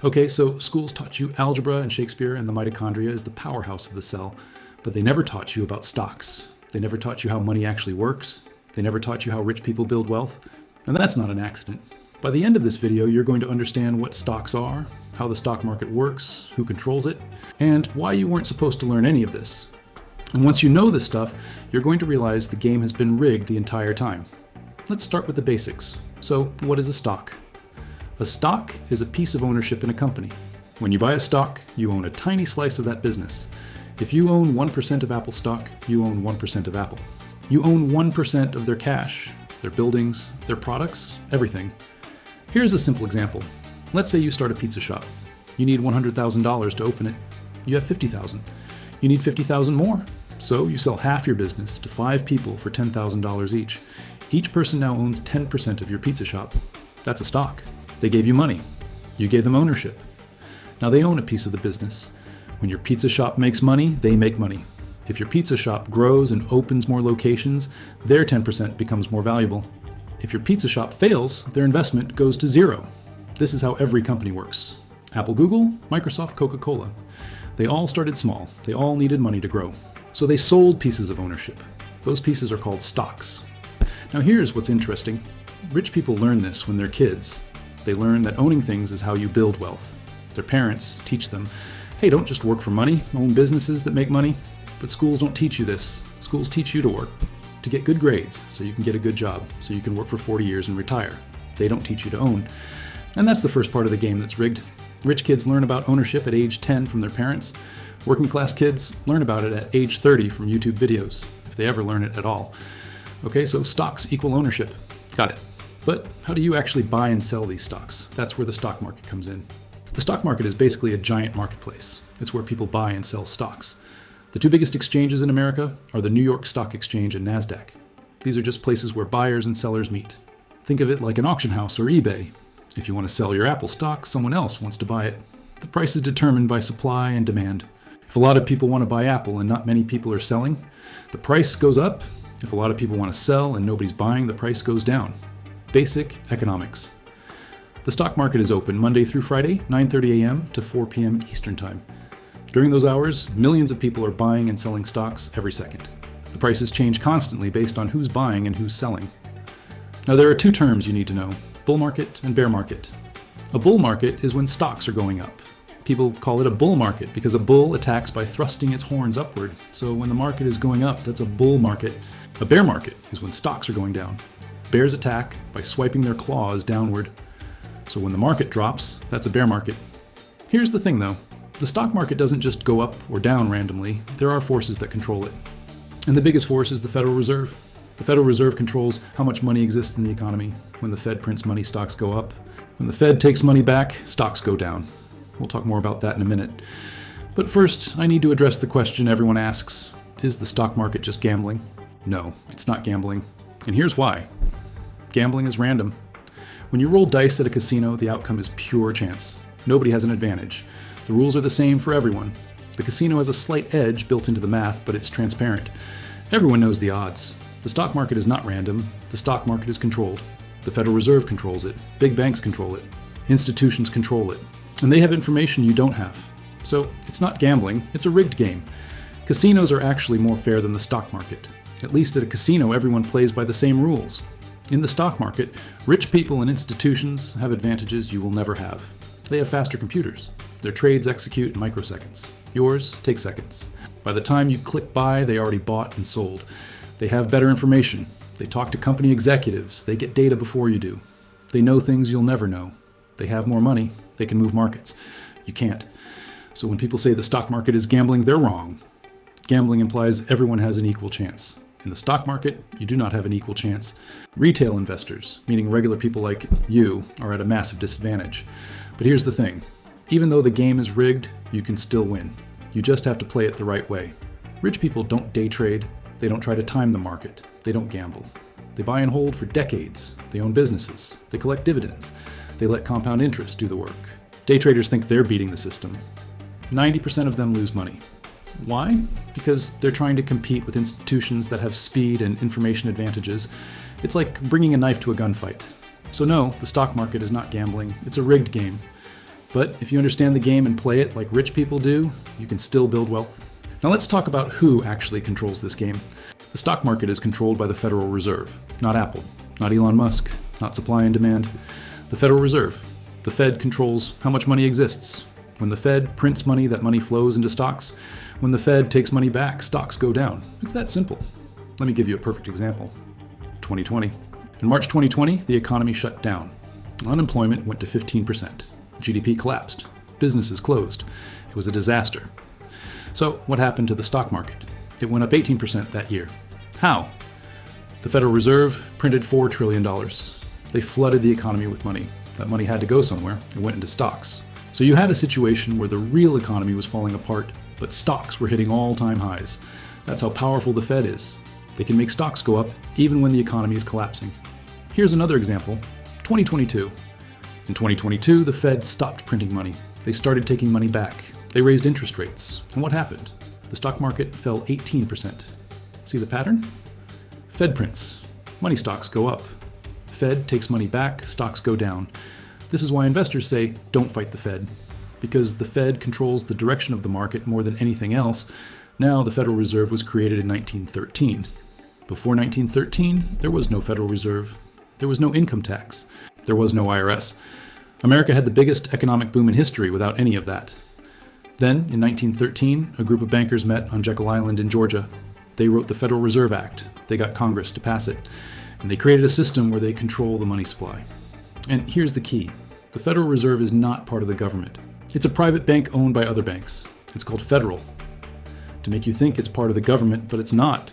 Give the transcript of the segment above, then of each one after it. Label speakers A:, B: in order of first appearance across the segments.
A: Okay, so schools taught you algebra and Shakespeare, and the mitochondria is the powerhouse of the cell, but they never taught you about stocks. They never taught you how money actually works. They never taught you how rich people build wealth. And that's not an accident. By the end of this video, you're going to understand what stocks are, how the stock market works, who controls it, and why you weren't supposed to learn any of this. And once you know this stuff, you're going to realize the game has been rigged the entire time. Let's start with the basics. So, what is a stock? A stock is a piece of ownership in a company. When you buy a stock, you own a tiny slice of that business. If you own 1% of Apple stock, you own 1% of Apple. You own 1% of their cash, their buildings, their products, everything. Here's a simple example. Let's say you start a pizza shop. You need $100,000 to open it. You have $50,000. You need $50,000 more. So you sell half your business to 5 people for $10,000 each. Each person now owns 10% of your pizza shop. That's a stock. They gave you money. You gave them ownership. Now they own a piece of the business. When your pizza shop makes money, they make money. If your pizza shop grows and opens more locations, their 10% becomes more valuable. If your pizza shop fails, their investment goes to zero. This is how every company works. Apple, Google, Microsoft, Coca-Cola. They all started small. They all needed money to grow. So they sold pieces of ownership. Those pieces are called stocks. Now here's what's interesting. Rich people learn this when they're kids. They learn that owning things is how you build wealth. Their parents teach them, hey, don't just work for money, own businesses that make money. But schools don't teach you this. Schools teach you to work, to get good grades so you can get a good job, so you can work for 40 years and retire. They don't teach you to own. And that's the first part of the game that's rigged. Rich kids learn about ownership at age 10 from their parents. Working class kids learn about it at age 30 from YouTube videos, if they ever learn it at all. Okay, so stocks equal ownership. Got it. But how do you actually buy and sell these stocks? That's where the stock market comes in. The stock market is basically a giant marketplace. It's where people buy and sell stocks. The 2 biggest exchanges in America are the New York Stock Exchange and NASDAQ. These are just places where buyers and sellers meet. Think of it like an auction house or eBay. If you want to sell your Apple stock, someone else wants to buy it. The price is determined by supply and demand. If a lot of people want to buy Apple and not many people are selling, the price goes up. If a lot of people want to sell and nobody's buying, the price goes down. Basic economics. The stock market is open Monday through Friday, 9:30 a.m. to 4 p.m. Eastern Time. During those hours, millions of people are buying and selling stocks every second. The prices change constantly based on who's buying and who's selling. Now there are 2 terms you need to know, bull market and bear market. A bull market is when stocks are going up. People call it a bull market because a bull attacks by thrusting its horns upward. So when the market is going up, that's a bull market. A bear market is when stocks are going down. Bears attack by swiping their claws downward. So when the market drops, that's a bear market. Here's the thing though. The stock market doesn't just go up or down randomly. There are forces that control it. And the biggest force is the Federal Reserve. The Federal Reserve controls how much money exists in the economy. When the Fed prints money, stocks go up. When the Fed takes money back, stocks go down. We'll talk more about that in a minute. But first, I need to address the question everyone asks. Is the stock market just gambling? No, it's not gambling. And here's why. Gambling is random. When you roll dice at a casino, the outcome is pure chance. Nobody has an advantage. The rules are the same for everyone. The casino has a slight edge built into the math, but it's transparent. Everyone knows the odds. The stock market is not random. The stock market is controlled. The Federal Reserve controls it. Big banks control it. Institutions control it. And they have information you don't have. So it's not gambling, it's a rigged game. Casinos are actually more fair than the stock market. At least at a casino, everyone plays by the same rules. In the stock market, rich people and institutions have advantages you will never have. They have faster computers. Their trades execute in microseconds. Yours take seconds. By the time you click buy, they already bought and sold. They have better information. They talk to company executives. They get data before you do. They know things you'll never know. They have more money. They can move markets. You can't. So when people say the stock market is gambling, they're wrong. Gambling implies everyone has an equal chance. In the stock market, you do not have an equal chance. Retail investors, meaning regular people like you, are at a massive disadvantage. But here's the thing. Even though the game is rigged, you can still win. You just have to play it the right way. Rich people don't day trade. They don't try to time the market. They don't gamble. They buy and hold for decades. They own businesses. They collect dividends. They let compound interest do the work. Day traders think they're beating the system. 90% of them lose money. Why? Because they're trying to compete with institutions that have speed and information advantages. It's like bringing a knife to a gunfight. So no, the stock market is not gambling. It's a rigged game. But if you understand the game and play it like rich people do, you can still build wealth. Now let's talk about who actually controls this game. The stock market is controlled by the Federal Reserve, not Apple, not Elon Musk, not supply and demand. The Federal Reserve. The Fed controls how much money exists. When the Fed prints money, that money flows into stocks. When the Fed takes money back, stocks go down. It's that simple. Let me give you a perfect example. 2020. In March 2020, the economy shut down. Unemployment went to 15%. GDP collapsed. Businesses closed. It was a disaster. So what happened to the stock market? It went up 18% that year. How? The Federal Reserve printed $4 trillion. They flooded the economy with money. That money had to go somewhere. It went into stocks. So you had a situation where the real economy was falling apart, but stocks were hitting all-time highs. That's how powerful the Fed is. They can make stocks go up even when the economy is collapsing. Here's another example. 2022. In 2022, the Fed stopped printing money. They started taking money back. They raised interest rates. And what happened? The stock market fell 18%. See the pattern? Fed prints. Money stocks go up. Fed takes money back, stocks go down. This is why investors say, don't fight the Fed. Because the Fed controls the direction of the market more than anything else. Now the Federal Reserve was created in 1913. Before 1913, there was no Federal Reserve. There was no income tax. There was no IRS. America had the biggest economic boom in history without any of that. Then, in 1913, a group of bankers met on Jekyll Island in Georgia. They wrote the Federal Reserve Act. They got Congress to pass it. And they created a system where they control the money supply. And here's the key. The Federal Reserve is not part of the government. It's a private bank owned by other banks. It's called federal. To make you think it's part of the government, but it's not.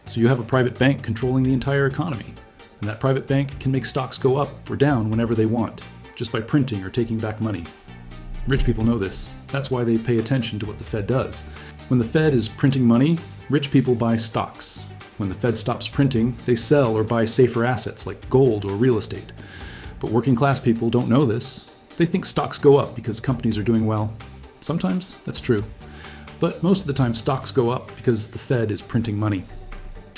A: So you have a private bank controlling the entire economy. And that private bank can make stocks go up or down whenever they want, just by printing or taking back money. Rich people know this. That's why they pay attention to what the Fed does. When the Fed is printing money, rich people buy stocks. When the Fed stops printing, they sell or buy safer assets like gold or real estate. But working class people don't know this. They think stocks go up because companies are doing well. Sometimes that's true. But most of the time stocks go up because the Fed is printing money.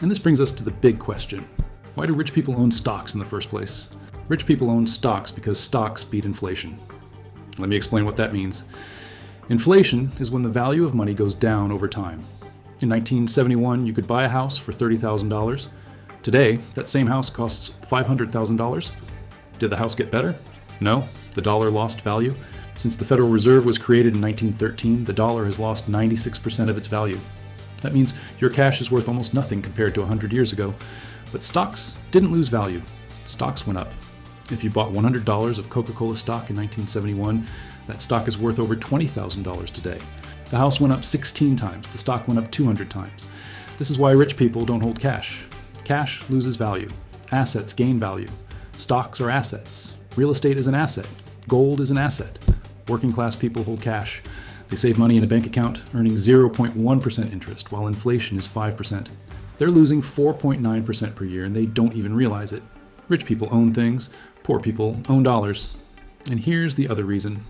A: And this brings us to the big question. Why do rich people own stocks in the first place? Rich people own stocks because stocks beat inflation. Let me explain what that means. Inflation is when the value of money goes down over time. In 1971, you could buy a house for $30,000. Today, that same house costs $500,000. Did the house get better? No, the dollar lost value. Since the Federal Reserve was created in 1913, the dollar has lost 96% of its value. That means your cash is worth almost nothing compared to 100 years ago. But stocks didn't lose value. Stocks went up. If you bought $100 of Coca-Cola stock in 1971, that stock is worth over $20,000 today. The house went up 16 times. The stock went up 200 times. This is why rich people don't hold cash. Cash loses value. Assets gain value. Stocks are assets. Real estate is an asset. Gold is an asset. Working class people hold cash. They save money in a bank account, earning 0.1% interest, while inflation is 5%. They're losing 4.9% per year, and they don't even realize it. Rich people own things. Poor people own dollars. And here's the other reason.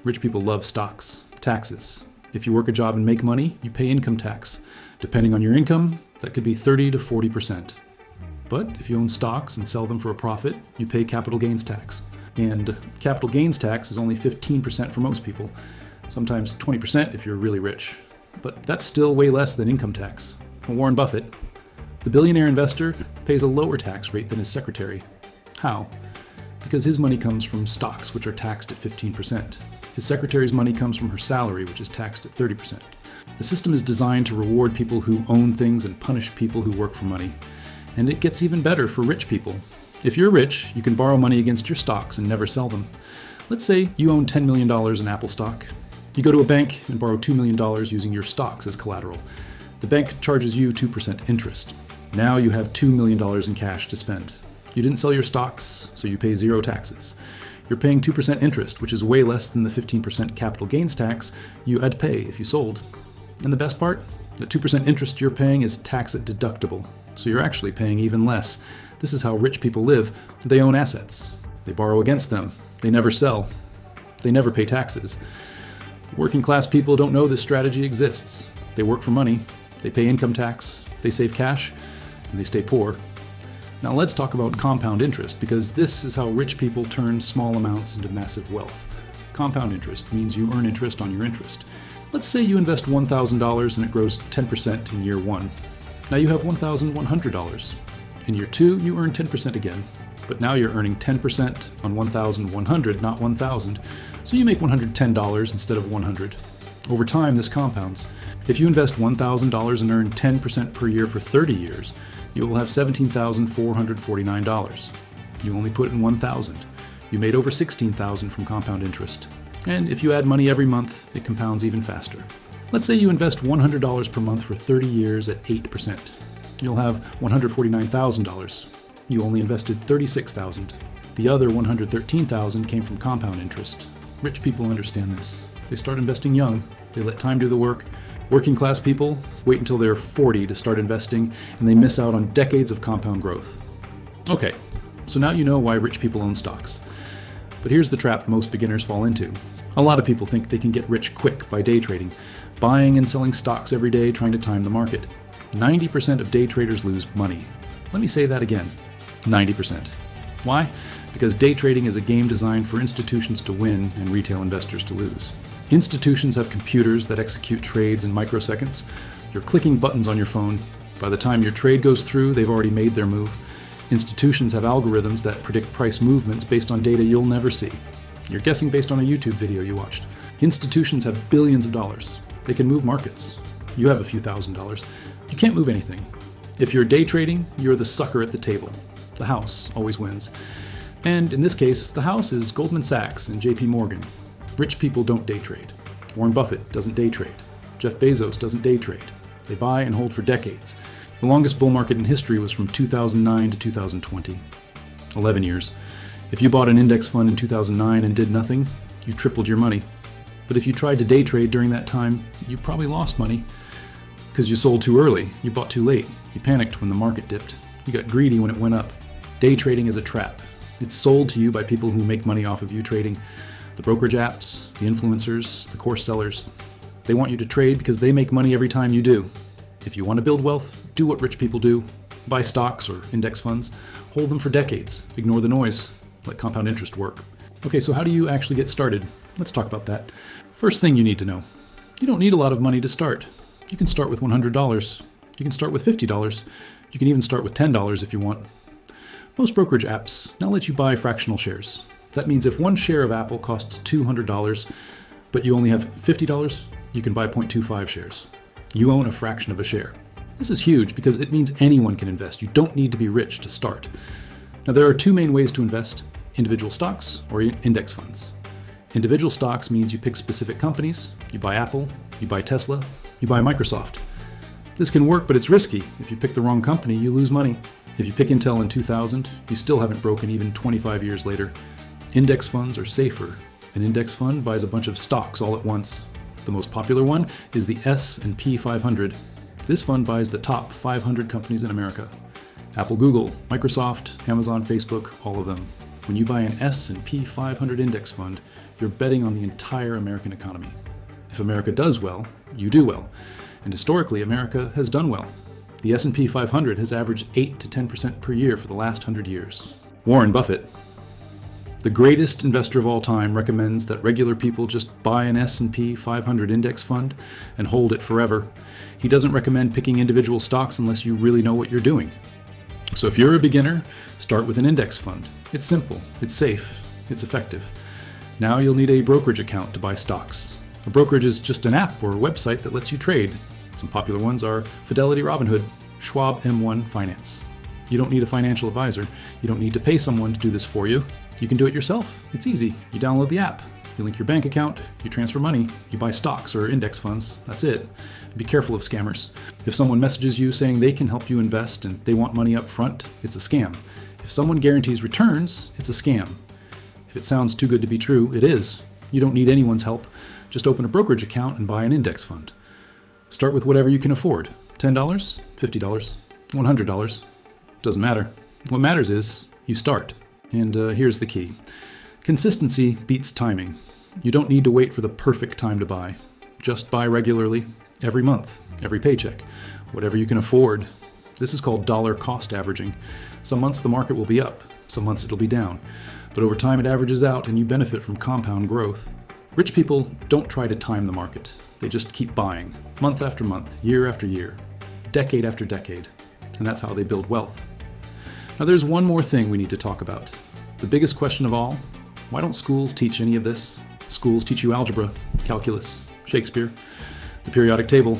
A: Rich people love stocks. Taxes. If you work a job and make money, you pay income tax. Depending on your income, that could be 30 to 40%. But if you own stocks and sell them for a profit, you pay capital gains tax. And capital gains tax is only 15% for most people. Sometimes 20% if you're really rich. But that's still way less than income tax. Warren Buffett, the billionaire investor, pays a lower tax rate than his secretary. How? Because his money comes from stocks, which are taxed at 15%. His secretary's money comes from her salary, which is taxed at 30%. The system is designed to reward people who own things and punish people who work for money. And it gets even better for rich people. If you're rich, you can borrow money against your stocks and never sell them. Let's say you own $10 million in Apple stock. You go to a bank and borrow $2 million using your stocks as collateral. The bank charges you 2% interest. Now you have $2 million in cash to spend. You didn't sell your stocks, so you pay zero taxes. You're paying 2% interest, which is way less than the 15% capital gains tax you had to pay if you sold. And the best part? The 2% interest you're paying is tax deductible, so you're actually paying even less. This is how rich people live. They own assets. They borrow against them. They never sell. They never pay taxes. Working class people don't know this strategy exists. They work for money. They pay income tax. They save cash. And they stay poor. Now let's talk about compound interest, because this is how rich people turn small amounts into massive wealth. Compound interest means you earn interest on your interest. Let's say you invest $1,000 and it grows 10% in year 1. Now you have $1,100. In year 2, you earn 10% again, but now you're earning 10% on 1,100, not 1,000, so you make $110 instead of $100. Over time, this compounds. If you invest $1,000 and earn 10% per year for 30 years, you will have $17,449. You only put in $1,000. You made over $16,000 from compound interest. And if you add money every month, it compounds even faster. Let's say you invest $100 per month for 30 years at 8%. You'll have $149,000. You only invested $36,000. The other $113,000 came from compound interest. Rich people understand this. They start investing young. They let time do the work. Working class people wait until they're 40 to start investing, and they miss out on decades of compound growth. Okay, so now you know why rich people own stocks. But here's the trap most beginners fall into. A lot of people think they can get rich quick by day trading, buying and selling stocks every day trying to time the market. 90% of day traders lose money. Let me say that again, 90%. Why? Because day trading is a game designed for institutions to win and retail investors to lose. Institutions have computers that execute trades in microseconds. You're clicking buttons on your phone. By the time your trade goes through, they've already made their move. Institutions have algorithms that predict price movements based on data you'll never see. You're guessing based on a YouTube video you watched. Institutions have billions of dollars. They can move markets. You have a few $1,000s. You can't move anything. If you're day trading, you're the sucker at the table. The house always wins. And in this case, the house is Goldman Sachs and JP Morgan. Rich people don't day trade. Warren Buffett doesn't day trade. Jeff Bezos doesn't day trade. They buy and hold for decades. The longest bull market in history was from 2009 to 2020. 11 years. If you bought an index fund in 2009 and did nothing, you tripled your money. But if you tried to day trade during that time, you probably lost money because you sold too early, you bought too late, you panicked when the market dipped, you got greedy when it went up. Day trading is a trap. It's sold to you by people who make money off of you trading. The brokerage apps, the influencers, the course sellers. They want you to trade because they make money every time you do. If you want to build wealth, do what rich people do. Buy stocks or index funds. Hold them for decades. Ignore the noise. Let compound interest work. Okay, so how do you actually get started? Let's talk about that. First thing you need to know. You don't need a lot of money to start. You can start with $100. You can start with $50. You can even start with $10 if you want. Most brokerage apps now let you buy fractional shares. That means if one share of Apple costs $200, but you only have $50, you can buy 0.25 shares. You own a fraction of a share. This is huge because it means anyone can invest. You don't need to be rich to start. Now, there are two main ways to invest: individual stocks or index funds. Individual stocks means you pick specific companies. You buy Apple, you buy Tesla, you buy Microsoft. This can work, but it's risky. If you pick the wrong company, you lose money. If you pick Intel in 2000, you still haven't broken even 25 years later. Index funds are safer. An index fund buys a bunch of stocks all at once. The most popular one is the S&P 500. This fund buys the top 500 companies in America. Apple, Google, Microsoft, Amazon, Facebook, all of them. When you buy an S&P 500 index fund, you're betting on the entire American economy. If America does well, you do well. And historically, America has done well. The S&P 500 has averaged 8 to 10% per year for the last 100 years. Warren Buffett, the greatest investor of all time, recommends that regular people just buy an S&P 500 index fund and hold it forever. He doesn't recommend picking individual stocks unless you really know what you're doing. So if you're a beginner, start with an index fund. It's simple, it's safe, it's effective. Now you'll need a brokerage account to buy stocks. A brokerage is just an app or a website that lets you trade. Some popular ones are Fidelity Robinhood, Schwab M1 Finance. You don't need a financial advisor. You don't need to pay someone to do this for you. You can do it yourself. It's easy. You download the app. You link your bank account. You transfer money. You buy stocks or index funds. That's it. Be careful of scammers. If someone messages you saying they can help you invest and they want money up front, it's a scam. If someone guarantees returns, it's a scam. If it sounds too good to be true, it is. You don't need anyone's help. Just open a brokerage account and buy an index fund. Start with whatever you can afford. $10, $50, $100. Doesn't matter. What matters is you start. And here's the key. Consistency beats timing. You don't need to wait for the perfect time to buy. Just buy regularly, every month, every paycheck, whatever you can afford. This is called dollar cost averaging. Some months the market will be up, some months it'll be down. But over time it averages out and you benefit from compound growth. Rich people don't try to time the market. They just keep buying, month after month, year after year, decade after decade. And that's how they build wealth. Now there's one more thing we need to talk about. The biggest question of all, why don't schools teach any of this? Schools teach you algebra, calculus, Shakespeare, the periodic table,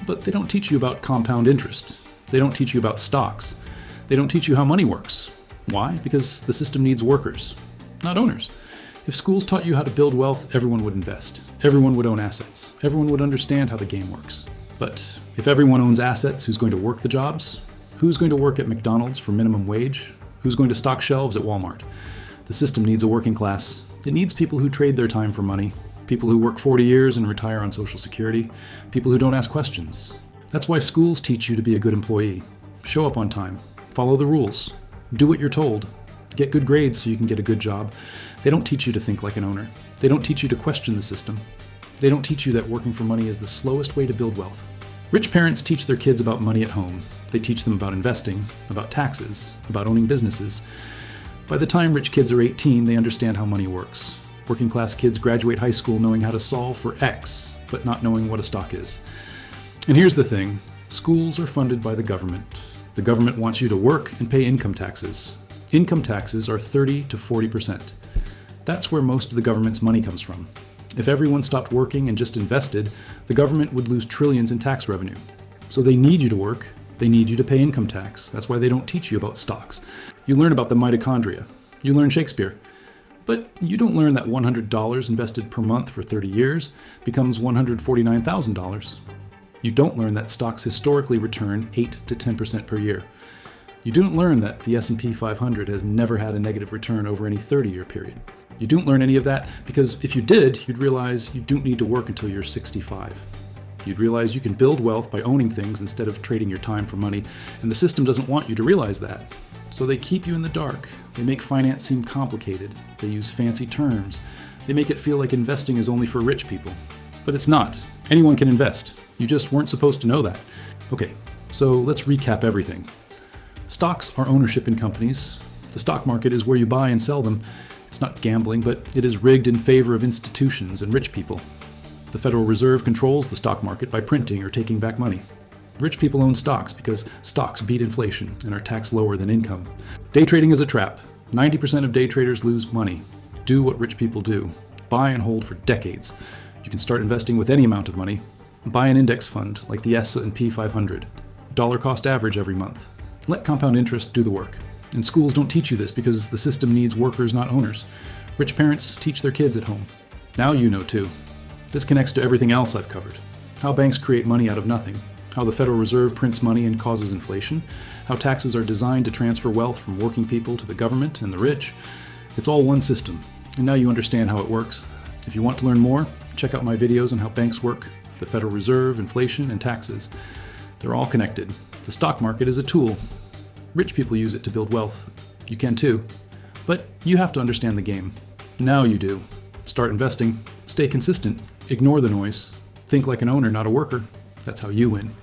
A: but they don't teach you about compound interest. They don't teach you about stocks. They don't teach you how money works. Why? Because the system needs workers, not owners. If schools taught you how to build wealth, everyone would invest. Everyone would own assets. Everyone would understand how the game works. But if everyone owns assets, who's going to work the jobs? Who's going to work at McDonald's for minimum wage? Who's going to stock shelves at Walmart? The system needs a working class. It needs people who trade their time for money, people who work 40 years and retire on Social Security, people who don't ask questions. That's why schools teach you to be a good employee. Show up on time. Follow the rules. Do what you're told. Get good grades so you can get a good job. They don't teach you to think like an owner. They don't teach you to question the system. They don't teach you that working for money is the slowest way to build wealth. Rich parents teach their kids about money at home. They teach them about investing, about taxes, about owning businesses. By the time rich kids are 18, they understand how money works. Working class kids graduate high school knowing how to solve for X, but not knowing what a stock is. And here's the thing, schools are funded by the government. The government wants you to work and pay income taxes. Income taxes are 30 to 40%. That's where most of the government's money comes from. If everyone stopped working and just invested, the government would lose trillions in tax revenue. So they need you to work. They need you to pay income tax. That's why they don't teach you about stocks. You learn about the mitochondria. You learn Shakespeare. But you don't learn that $100 invested per month for 30 years becomes $149,000. You don't learn that stocks historically return 8 to 10% per year. You don't learn that the S&P 500 has never had a negative return over any 30-year period. You don't learn any of that because if you did, you'd realize you don't need to work until you're 65. You'd realize you can build wealth by owning things instead of trading your time for money, and the system doesn't want you to realize that. So they keep you in the dark. They make finance seem complicated. They use fancy terms. They make it feel like investing is only for rich people. But it's not. Anyone can invest. You just weren't supposed to know that. Okay, so let's recap everything. Stocks are ownership in companies. The stock market is where you buy and sell them. It's not gambling, but it is rigged in favor of institutions and rich people. The Federal Reserve controls the stock market by printing or taking back money. Rich people own stocks because stocks beat inflation and are taxed lower than income. Day trading is a trap. 90% of day traders lose money. Do what rich people do. Buy and hold for decades. You can start investing with any amount of money. Buy an index fund like the S&P 500. Dollar cost average every month. Let compound interest do the work. And schools don't teach you this because the system needs workers, not owners. Rich parents teach their kids at home. Now you know too. This connects to everything else I've covered. How banks create money out of nothing. How the Federal Reserve prints money and causes inflation. How taxes are designed to transfer wealth from working people to the government and the rich. It's all one system. And now you understand how it works. If you want to learn more, check out my videos on how banks work, the Federal Reserve, inflation, and taxes. They're all connected. The stock market is a tool. Rich people use it to build wealth. You can too. But you have to understand the game. Now you do. Start investing. Stay consistent. Ignore the noise. Think like an owner, not a worker. That's how you win.